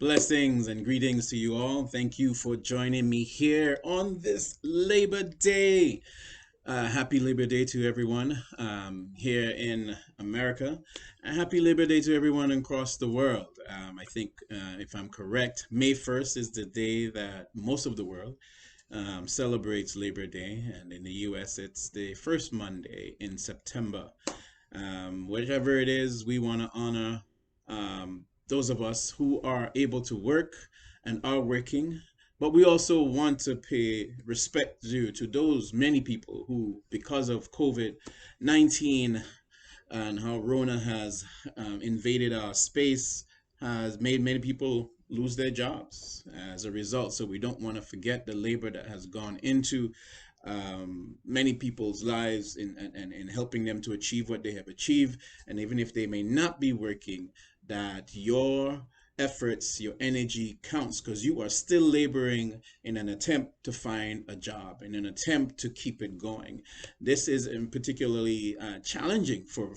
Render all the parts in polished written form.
Blessings and greetings to you all. Thank you for joining me here on this Labor Day. Happy Labor Day to everyone here in America. And happy Labor Day to everyone across the world. I think, if I'm correct, May 1st is the day that most of the world celebrates Labor Day. And in the US, it's the first Monday in September. Whatever it is, we want to honor those of us who are able to work and are working, but we also want to pay respect due to those many people who, because of COVID-19 and how Rona has invaded our space, has made many people lose their jobs as a result. So we don't want to forget the labor that has gone into many people's lives in helping them to achieve what they have achieved. And even if they may not be working, that your efforts, your energy counts because you are still laboring in an attempt to find a job, in an attempt to keep it going. This is particularly challenging for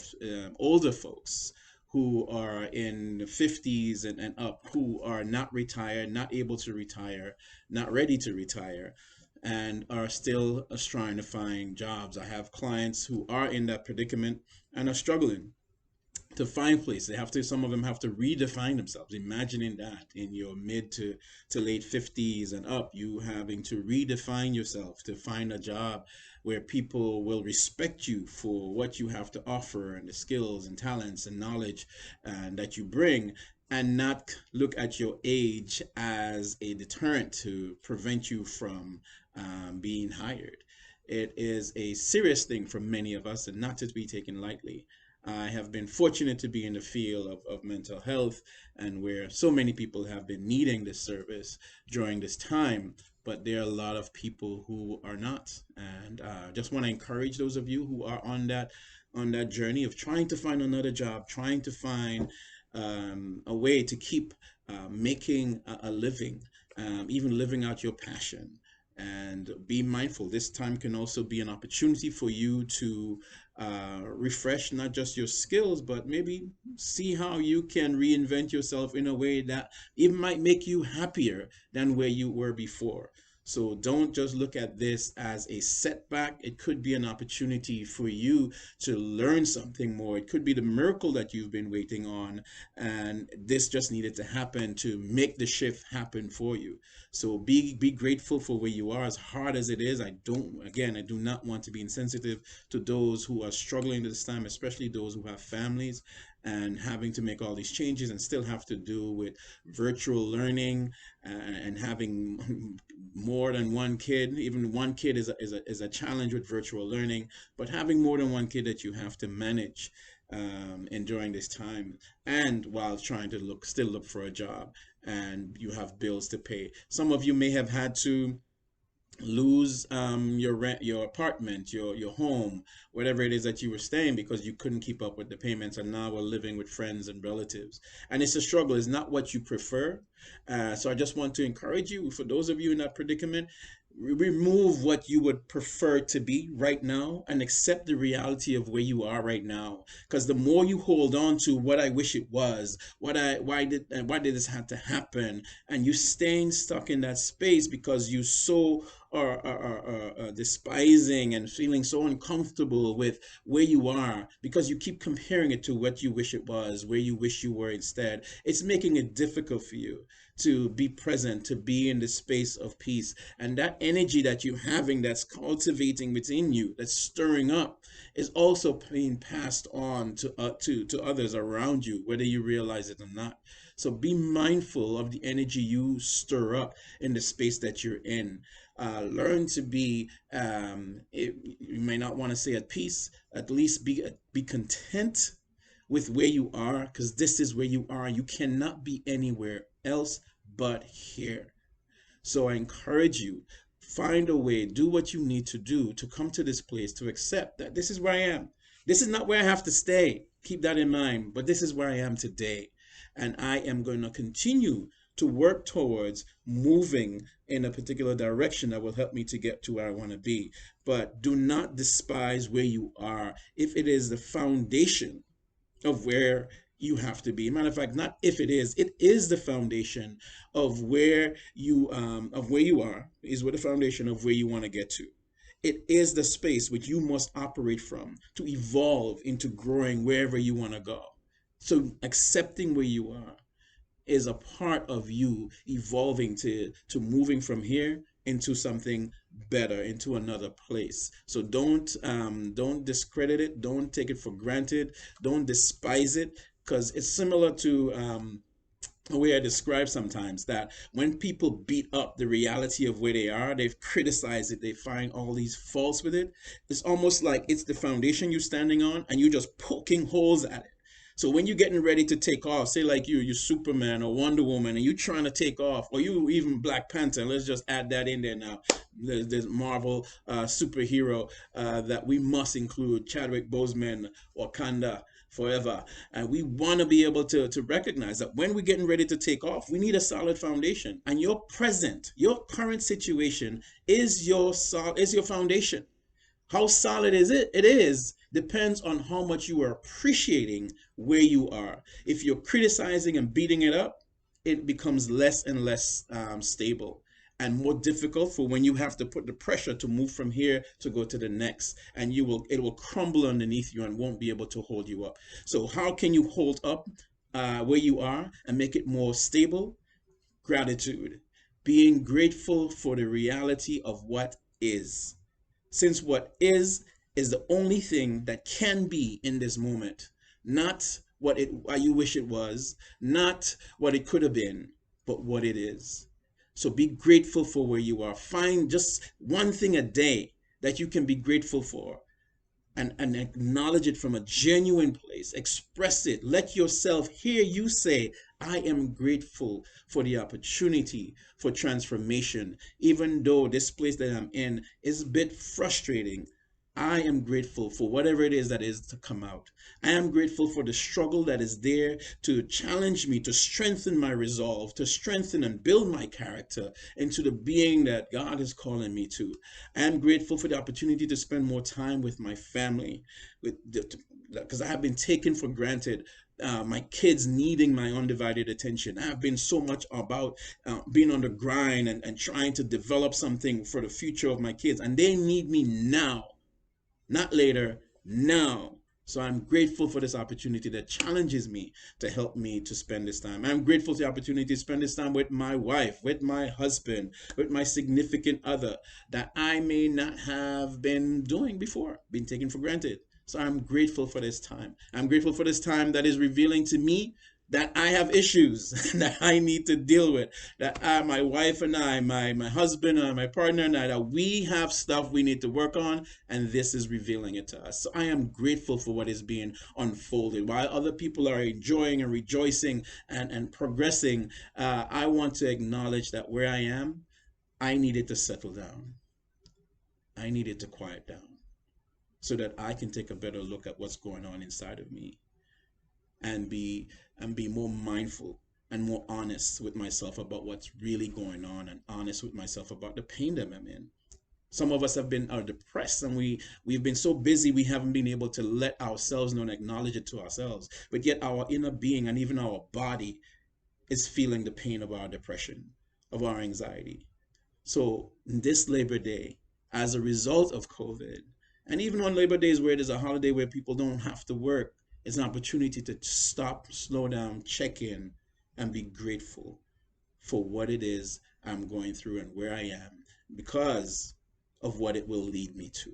older folks who are in the 50s and up, who are not retired, not able to retire, not ready to retire, and are still trying to find jobs. I have clients who are in that predicament and are struggling to find place. They have to, some of them have to redefine themselves. Imagining that in your mid to late 50s and up, you having to redefine yourself to find a job where people will respect you for what you have to offer and the skills and talents and knowledge and that you bring, and not look at your age as a deterrent to prevent you from being hired. It is a serious thing for many of us and not to be taken lightly. I have been fortunate to be in the field of mental health and where so many people have been needing this service during this time, but there are a lot of people who are not. And just want to encourage those of you who are on that journey of trying to find another job, trying to find a way to keep making a living, even living out your passion. And be mindful. This time can also be an opportunity for you to refresh not just your skills, but maybe see how you can reinvent yourself in a way that even might make you happier than where you were before. So don't just look at this as a setback. It could be an opportunity for you to learn something more. It could be the miracle that you've been waiting on, and this just needed to happen to make the shift happen for you. So be grateful for where you are, as hard as it is. I do not want to be insensitive to those who are struggling this time, especially those who have families and having to make all these changes and still have to do with virtual learning and having more than one kid. Even one kid is a challenge with virtual learning, but having more than one kid that you have to manage during this time, and while trying to still look for a job, and you have bills to pay. Some of you may have had to lose your rent, your apartment, your home, whatever it is that you were staying because you couldn't keep up with the payments, and now we're living with friends and relatives. And it's a struggle. It's not what you prefer. So I just want to encourage you, for those of you in that predicament, remove what you would prefer to be right now and accept the reality of where you are right now. Because the more you hold on to what I wish it was, why did this have to happen, and you staying stuck in that space because you so are despising and feeling so uncomfortable with where you are because you keep comparing it to what you wish it was, where you wish you were instead. It's making it difficult for you to be present, to be in the space of peace. And that energy that you're having, that's cultivating within you, that's stirring up, is also being passed on to others around you, whether you realize it or not. So be mindful of the energy you stir up in the space that you're in. Learn to be, you may not want to say at peace, at least be content with where you are, because this is where you are. You cannot be anywhere else but here. So I encourage you, find a way, do what you need to do to come to this place, to accept that this is where I am. This is not where I have to stay. Keep that in mind. But this is where I am today. And I am going to continue to work towards moving in a particular direction that will help me to get to where I want to be. But do not despise where you are if it is the foundation of where you have to be. Matter of fact, not if it is the foundation of where you are, is what the foundation of where you want to get to. It is the space which you must operate from to evolve into growing wherever you want to go. So accepting where you are is a part of you evolving to moving from here into something better, into another place. So don't discredit it, don't take it for granted, don't despise it, because it's similar to the way I describe sometimes that when people beat up the reality of where they are, they've criticized it, they find all these faults with it. It's almost like it's the foundation you're standing on and you're just poking holes at it. So when you're getting ready to take off, say like you're Superman or Wonder Woman, and you're trying to take off, or you even Black Panther. Let's just add that in there now. There's Marvel superhero that we must include: Chadwick Boseman, Wakanda forever. And we want to be able to recognize that when we're getting ready to take off, we need a solid foundation. And your current situation is your foundation. How solid is it? It is. Depends on how much you are appreciating where you are. If you're criticizing and beating it up, it becomes less and less stable and more difficult for when you have to put the pressure to move from here to go to the next, and it will crumble underneath you and won't be able to hold you up. So how can you hold up where you are and make it more stable? Gratitude, being grateful for the reality of what is, since what is the only thing that can be in this moment, not what you wish it was, not what it could have been, but what it is. So be grateful for where you are. Find just one thing a day that you can be grateful for, and acknowledge it from a genuine place. Express it. Let yourself hear you say, I am grateful for the opportunity for transformation. Even though this place that I'm in is a bit frustrating, I am grateful for whatever it is that is to come out. I am grateful for the struggle that is there to challenge me, to strengthen my resolve, to strengthen and build my character into the being that God is calling me to. I am grateful for the opportunity to spend more time with my family, because I have been taken for granted. My kids needing my undivided attention. I've been so much about being on the grind and trying to develop something for the future of my kids, and they need me now, not later, now. So I'm grateful for this opportunity that challenges me to help me to spend this time. I'm grateful for the opportunity to spend this time with my wife, with my husband, with my significant other that I may not have been doing before, been taken for granted. So I'm grateful for this time. I'm grateful for this time that is revealing to me that I have issues that I need to deal with. That my wife and I, my husband, my partner and I, that we have stuff we need to work on, and this is revealing it to us. So I am grateful for what is being unfolded. While other people are enjoying and rejoicing and progressing, I want to acknowledge that where I am, I needed to settle down. I needed to quiet down so that I can take a better look at what's going on inside of me, and be more mindful and more honest with myself about what's really going on, and honest with myself about the pain that I'm in. Some of us have been are depressed, and we've been so busy we haven't been able to let ourselves know and acknowledge it to ourselves. But yet our inner being and even our body is feeling the pain of our depression, of our anxiety. So this Labor Day, as a result of COVID, and even on Labor Days where there's a holiday where people don't have to work, it's an opportunity to stop, slow down, check in, and be grateful for what it is I'm going through and where I am, because of what it will lead me to.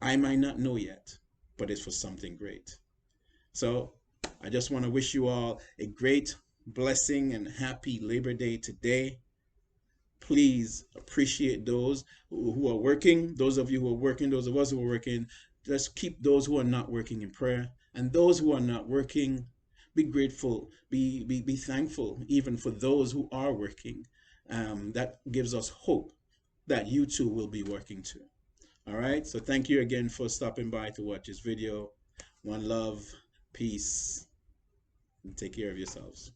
I might not know yet, but it's for something great. So I just want to wish you all a great blessing and happy Labor Day today. Please appreciate those who are working, those of you who are working, those of us who are working. Let's keep those who are not working in prayer. And those who are not working, be grateful, be thankful, even for those who are working. That gives us hope that you too will be working too. All right. So thank you again for stopping by to watch this video. One love, peace, and take care of yourselves.